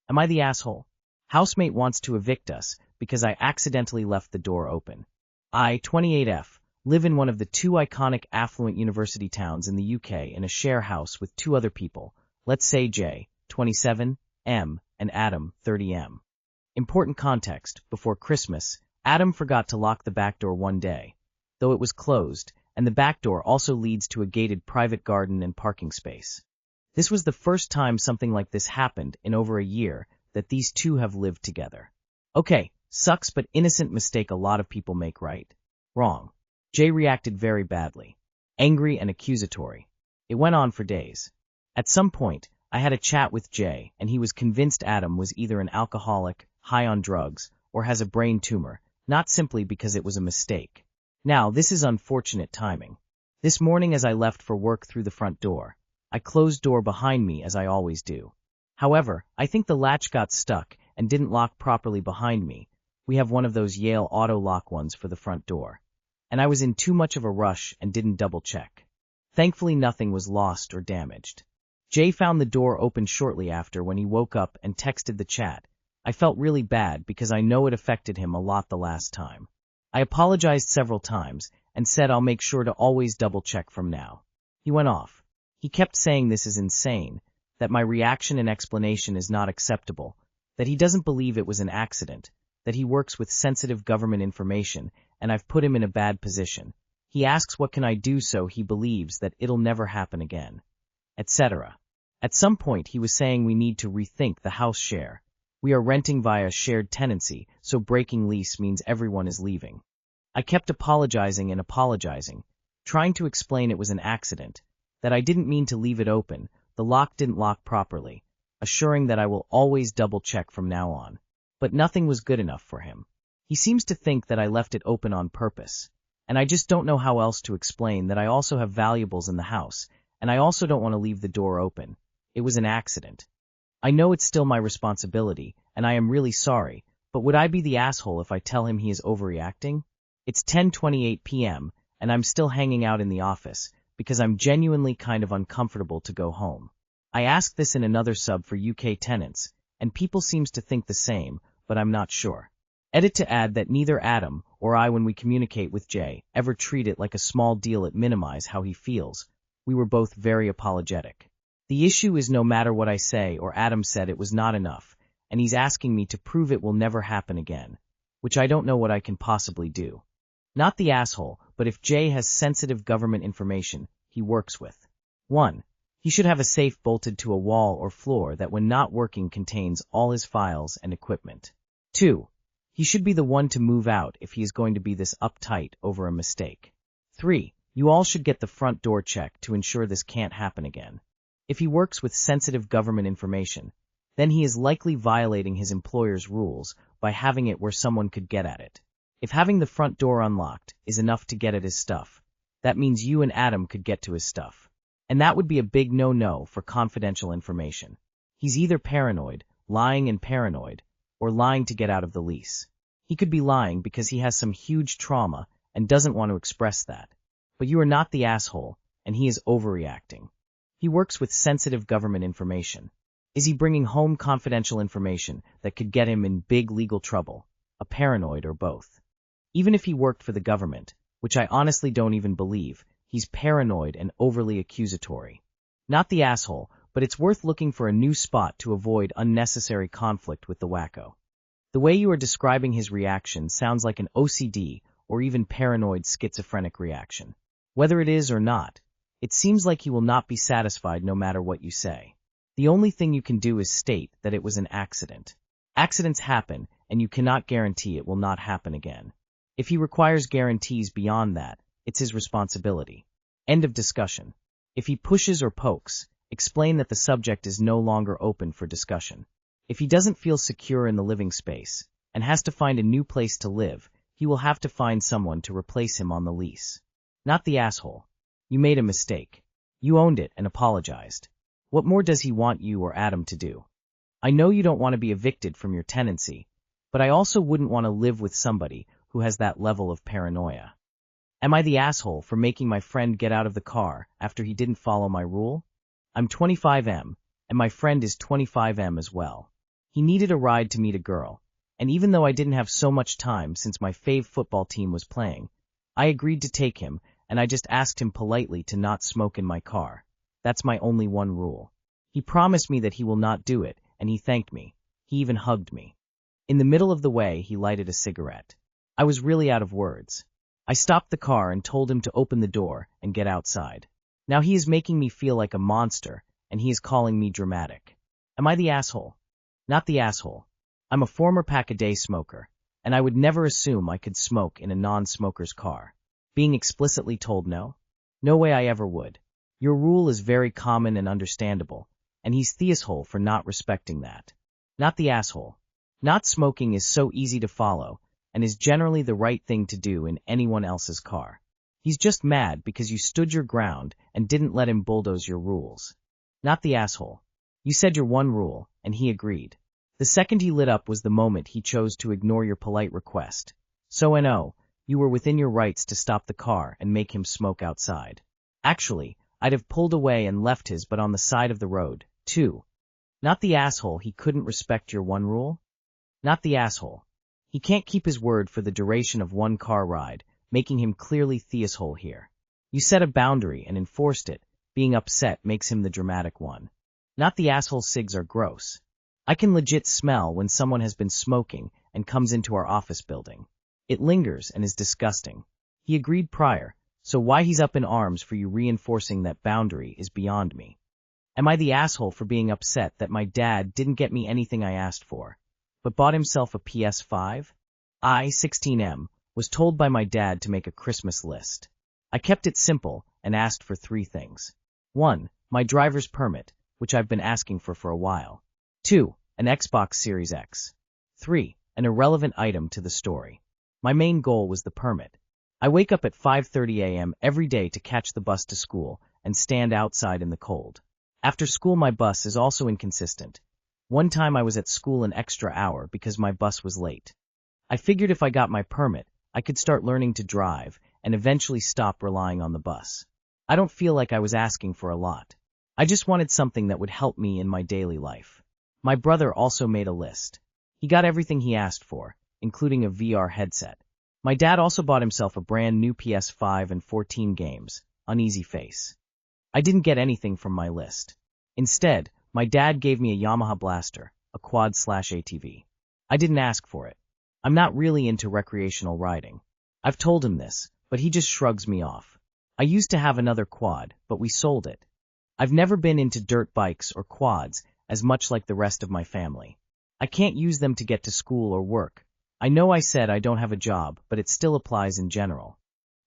Am I the asshole? Housemate wants to evict us because I accidentally left the door open. I, 28F, live in one of the two iconic affluent university towns in the UK in a share house with two other people, let's say J, 27, M, and Adam, 30M. Important context: before Christmas, Adam forgot to lock the back door one day, though it was closed, and the back door also leads to a gated private garden and parking space. This was the first time something like this happened in over a year that these two have lived together. Okay, sucks but innocent mistake a lot of people make, right? Wrong. Jay reacted very badly. Angry and accusatory. It went on for days. At some point, I had a chat with Jay, and he was convinced Adam was either an alcoholic, high on drugs, or has a brain tumor, not simply because it was a mistake. Now, this is unfortunate timing. This morning as I left for work through the front door, I closed door behind me as I always do. However, I think the latch got stuck and didn't lock properly behind me. We have one of those Yale auto lock ones for the front door. And I was in too much of a rush and didn't double check. Thankfully nothing was lost or damaged. Jay found the door open shortly after when he woke up and texted the chat. I felt really bad because I know it affected him a lot the last time. I apologized several times and said I'll make sure to always double check from now. He went off. He kept saying this is insane, that my reaction and explanation is not acceptable, that he doesn't believe it was an accident, that he works with sensitive government information and I've put him in a bad position. He asks what can I do so he believes that it'll never happen again, etc. At some point he was saying we need to rethink the house share. We are renting via shared tenancy, so breaking lease means everyone is leaving. I kept apologizing and apologizing, trying to explain it was an accident, that I didn't mean to leave it open, the lock didn't lock properly, assuring that I will always double check from now on. But nothing was good enough for him. He seems to think that I left it open on purpose, and I just don't know how else to explain that I also have valuables in the house, and I also don't want to leave the door open. It was an accident. I know it's still my responsibility, and I am really sorry, but would I be the asshole if I tell him he is overreacting? It's 10:28 p.m., and I'm still hanging out in the office, because I'm genuinely kind of uncomfortable to go home. I asked this in another sub for UK tenants, and people seems to think the same, but I'm not sure. Edit to add that neither Adam or I, when we communicate with Jay, ever treat it like a small deal at minimize how he feels. We were both very apologetic. The issue is no matter what I say or Adam said it was not enough, and he's asking me to prove it will never happen again, which I don't know what I can possibly do. Not the asshole, but if Jay has sensitive government information he works with. 1. He should have a safe bolted to a wall or floor that when not working contains all his files and equipment. 2. He should be the one to move out if he is going to be this uptight over a mistake. 3. You all should get the front door checked to ensure this can't happen again. If he works with sensitive government information, then he is likely violating his employer's rules by having it where someone could get at it. If having the front door unlocked is enough to get at his stuff, that means you and Adam could get to his stuff. And that would be a big no-no for confidential information. He's either paranoid, lying and paranoid, or lying to get out of the lease. He could be lying because he has some huge trauma and doesn't want to express that. But you are not the asshole, and he is overreacting. He works with sensitive government information. Is he bringing home confidential information that could get him in big legal trouble, a paranoid or both? Even if he worked for the government, which I honestly don't even believe, he's paranoid and overly accusatory. Not the asshole, but it's worth looking for a new spot to avoid unnecessary conflict with the wacko. The way you are describing his reaction sounds like an OCD or even paranoid schizophrenic reaction. Whether it is or not, it seems like he will not be satisfied no matter what you say. The only thing you can do is state that it was an accident. Accidents happen, and you cannot guarantee it will not happen again. If he requires guarantees beyond that, it's his responsibility. End of discussion. If he pushes or pokes, explain that the subject is no longer open for discussion. If he doesn't feel secure in the living space and has to find a new place to live, he will have to find someone to replace him on the lease. Not the asshole. You made a mistake. You owned it and apologized. What more does he want you or Adam to do? I know you don't want to be evicted from your tenancy, but I also wouldn't want to live with somebody who has that level of paranoia. Am I the asshole for making my friend get out of the car after he didn't follow my rule? I'm 25M, and my friend is 25M as well. He needed a ride to meet a girl, and even though I didn't have so much time since my fave football team was playing, I agreed to take him, and I just asked him politely to not smoke in my car. That's my only one rule. He promised me that he will not do it, and he thanked me. He even hugged me. In the middle of the way, he lighted a cigarette. I was really out of words. I stopped the car and told him to open the door and get outside. Now he is making me feel like a monster, and he is calling me dramatic. Am I the asshole? Not the asshole. I'm a former pack-a-day smoker, and I would never assume I could smoke in a non-smoker's car. Being explicitly told no? No way I ever would. Your rule is very common and understandable, and he's the asshole for not respecting that. Not the asshole. Not smoking is so easy to follow, and is generally the right thing to do in anyone else's car. He's just mad because you stood your ground and didn't let him bulldoze your rules. Not the asshole. You said your one rule, and he agreed. The second he lit up was the moment he chose to ignore your polite request. So no, you were within your rights to stop the car and make him smoke outside. Actually, I'd have pulled away and left his but on the side of the road, too. Not the asshole he couldn't respect your one rule? Not the asshole. He can't keep his word for the duration of one car ride, making him clearly the asshole here. You set a boundary and enforced it. Being upset makes him the dramatic one. Not the asshole. Cigs are gross. I can legit smell when someone has been smoking and comes into our office building. It lingers and is disgusting. He agreed prior, so why he's up in arms for you reinforcing that boundary is beyond me. Am I the asshole for being upset that my dad didn't get me anything I asked for, but bought himself a PS5? I, 16M, was told by my dad to make a Christmas list. I kept it simple and asked for 3 things. 1. My driver's permit, which I've been asking for a while. 2. An Xbox Series X. 3. An irrelevant item to the story. My main goal was the permit. I wake up at 5:30 a.m. every day to catch the bus to school and stand outside in the cold. After school my bus is also inconsistent. One time I was at school an extra hour because my bus was late. I figured if I got my permit, I could start learning to drive and eventually stop relying on the bus. I don't feel like I was asking for a lot. I just wanted something that would help me in my daily life. My brother also made a list. He got everything he asked for, including a VR headset. My dad also bought himself a brand new PS5 and 14 games, uneasy face. I didn't get anything from my list. Instead, my dad gave me a Yamaha Blaster, a quad/ATV. I didn't ask for it. I'm not really into recreational riding. I've told him this, but he just shrugs me off. I used to have another quad, but we sold it. I've never been into dirt bikes or quads, as much like the rest of my family. I can't use them to get to school or work. I know I said I don't have a job, but it still applies in general.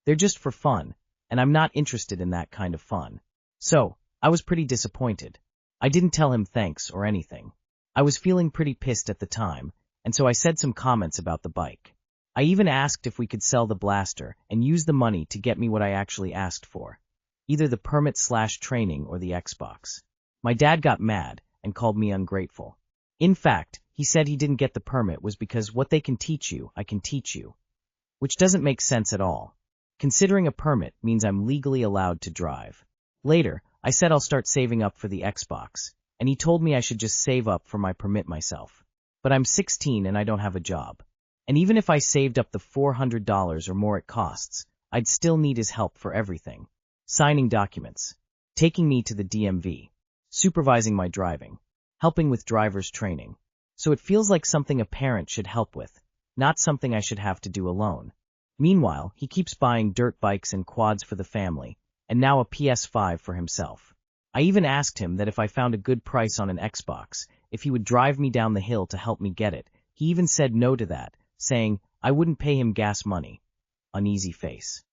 They're just for fun, and I'm not interested in that kind of fun. So, I was pretty disappointed. I didn't tell him thanks or anything. I was feeling pretty pissed at the time, and so I said some comments about the bike. I even asked if we could sell the blaster and use the money to get me what I actually asked for. Either the permit/training or the Xbox. My dad got mad and called me ungrateful. In fact, he said he didn't get the permit was because what they can teach you, I can teach you. Which doesn't make sense at all. Considering a permit means I'm legally allowed to drive. Later, I said I'll start saving up for the Xbox, and he told me I should just save up for my permit myself. But I'm 16 and I don't have a job. And even if I saved up the $400 or more it costs, I'd still need his help for everything. Signing documents, taking me to the DMV, supervising my driving, helping with driver's training. So it feels like something a parent should help with, not something I should have to do alone. Meanwhile, he keeps buying dirt bikes and quads for the family, and now a PS5 for himself. I even asked him that if I found a good price on an Xbox, if he would drive me down the hill to help me get it. He even said no to that, saying I wouldn't pay him gas money. Uneasy face.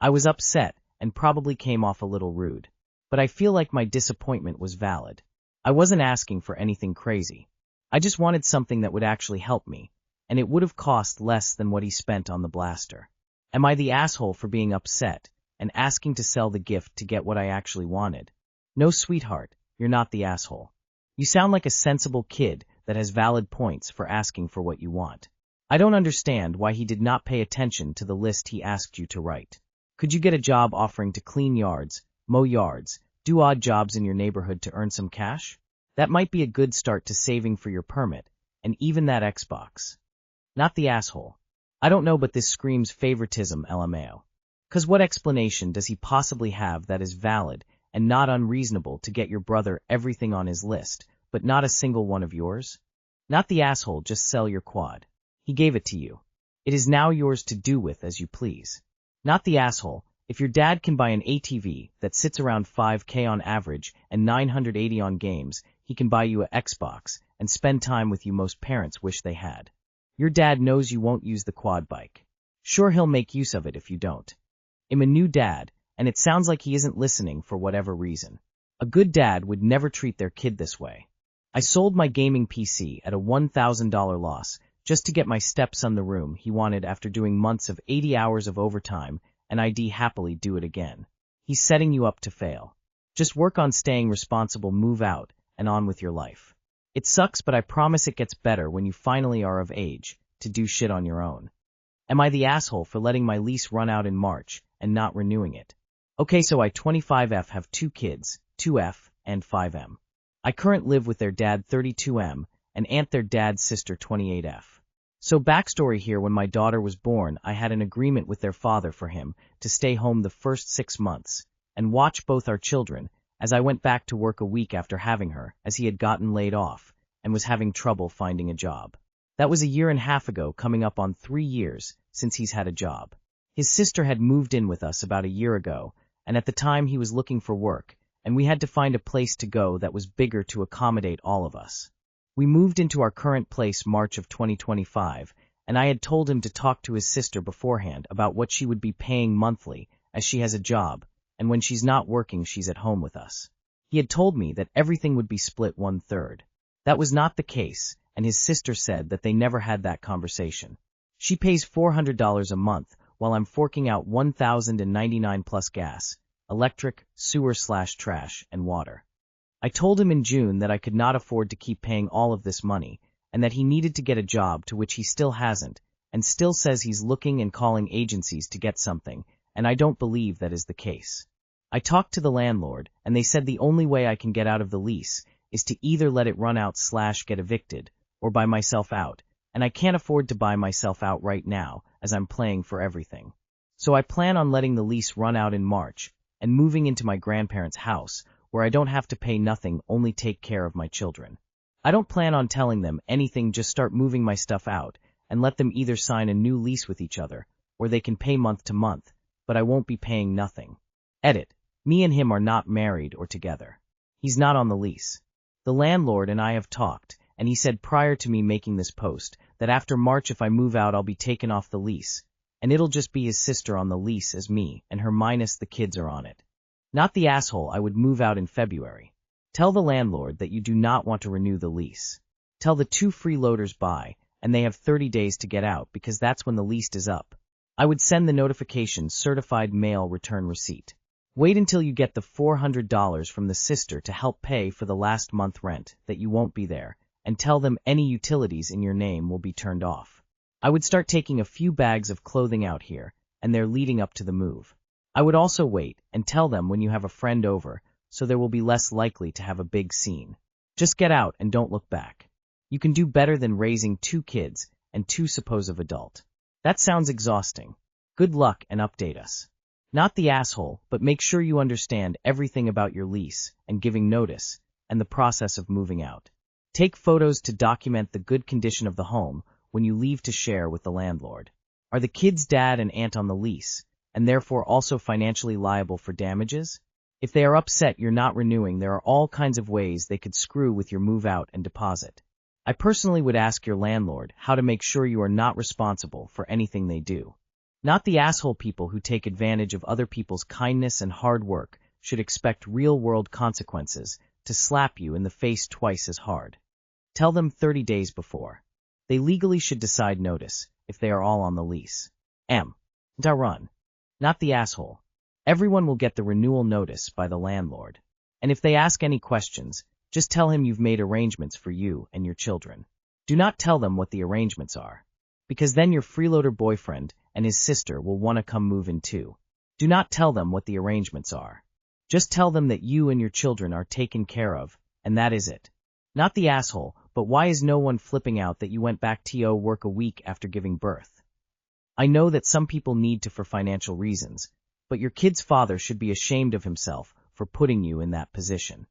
I was upset and probably came off a little rude. But I feel like my disappointment was valid. I wasn't asking for anything crazy. I just wanted something that would actually help me, and it would have cost less than what he spent on the blaster. Am I the asshole for being upset and asking to sell the gift to get what I actually wanted? No, sweetheart, you're not the asshole. You sound like a sensible kid that has valid points for asking for what you want. I don't understand why he did not pay attention to the list he asked you to write. Could you get a job offering to clean yards, mow yards, do odd jobs in your neighborhood to earn some cash? That might be a good start to saving for your permit, and even that Xbox. Not the asshole. I don't know, but this screams favoritism, LMAO. 'Cause what explanation does he possibly have that is valid and not unreasonable to get your brother everything on his list, but not a single one of yours? Not the asshole, just sell your quad. He gave it to you. It is now yours to do with as you please. Not the asshole, if your dad can buy an ATV that sits around 5K on average and 980 on games, he can buy you a Xbox and spend time with you most parents wish they had. Your dad knows you won't use the quad bike. Sure, he'll make use of it if you don't. I'm a new dad, and it sounds like he isn't listening for whatever reason. A good dad would never treat their kid this way. I sold my gaming PC at a $1,000 loss just to get my stepson the room he wanted after doing months of 80 hours of overtime, and I'd happily do it again. He's setting you up to fail. Just work on staying responsible, move out, and on with your life. It sucks, but I promise it gets better when you finally are of age to do shit on your own. Am I the asshole for letting my lease run out in March and not renewing it? Okay, so I 25F have 2 kids, 2F and 5M. I currently live with their dad 32M and aunt their dad's sister 28F. So backstory here, when my daughter was born, I had an agreement with their father for him to stay home the first 6 months and watch both our children, as I went back to work a week after having her, as he had gotten laid off and was having trouble finding a job. That was a year and a half ago, coming up on 3 years since he's had a job. His sister had moved in with us about a year ago, and at the time he was looking for work, and we had to find a place to go that was bigger to accommodate all of us. We moved into our current place March of 2025, and I had told him to talk to his sister beforehand about what she would be paying monthly, as she has a job, and when she's not working she's at home with us. He had told me that everything would be split 1/3. That was not the case, and his sister said that they never had that conversation. She pays $400 a month, while I'm forking out $1,099 plus gas, electric, sewer/trash, and water. I told him in June that I could not afford to keep paying all of this money, and that he needed to get a job, to which he still hasn't, and still says he's looking and calling agencies to get something, and I don't believe that is the case. I talked to the landlord, and they said the only way I can get out of the lease is to either let it run out/get evicted, or buy myself out, and I can't afford to buy myself out right now, as I'm paying for everything. So I plan on letting the lease run out in March, and moving into my grandparents' house, where I don't have to pay nothing, only take care of my children. I don't plan on telling them anything, just start moving my stuff out, and let them either sign a new lease with each other, or they can pay month to month, but I won't be paying nothing. Edit. Me and him are not married or together. He's not on the lease. The landlord and I have talked, and he said prior to me making this post that after March, if I move out, I'll be taken off the lease, and it'll just be his sister on the lease as me, and her minus the kids are on it. Not the asshole, I would move out in February. Tell the landlord that you do not want to renew the lease. Tell the 2 freeloaders bye, and they have 30 days to get out because that's when the lease is up. I would send the notification certified mail return receipt. Wait until you get the $400 from the sister to help pay for the last month rent that you won't be there, and tell them any utilities in your name will be turned off. I would start taking a few bags of clothing out here, and they're leading up to the move. I would also wait and tell them when you have a friend over, so there will be less likely to have a big scene. Just get out and don't look back. You can do better than raising 2 kids and 2 supposed adult. That sounds exhausting. Good luck and update us. Not the asshole, but make sure you understand everything about your lease and giving notice and the process of moving out. Take photos to document the good condition of the home when you leave to share with the landlord. Are the kids' dad and aunt on the lease, and therefore also financially liable for damages? If they are upset you're not renewing, there are all kinds of ways they could screw with your move out and deposit. I personally would ask your landlord how to make sure you are not responsible for anything they do. Not the asshole. People who take advantage of other people's kindness and hard work should expect real-world consequences to slap you in the face twice as hard. Tell them 30 days before. They legally should decide notice if they are all on the lease. Run. Not the asshole. Everyone will get the renewal notice by the landlord. And if they ask any questions, just tell him you've made arrangements for you and your children. Do not tell them what the arrangements are, because then your freeloader boyfriend and his sister will want to come move in too. Do not tell them what the arrangements are. Just tell them that you and your children are taken care of, and that is it. Not the asshole, but why is no one flipping out that you went back to work a week after giving birth? I know that some people need to for financial reasons, but your kid's father should be ashamed of himself for putting you in that position.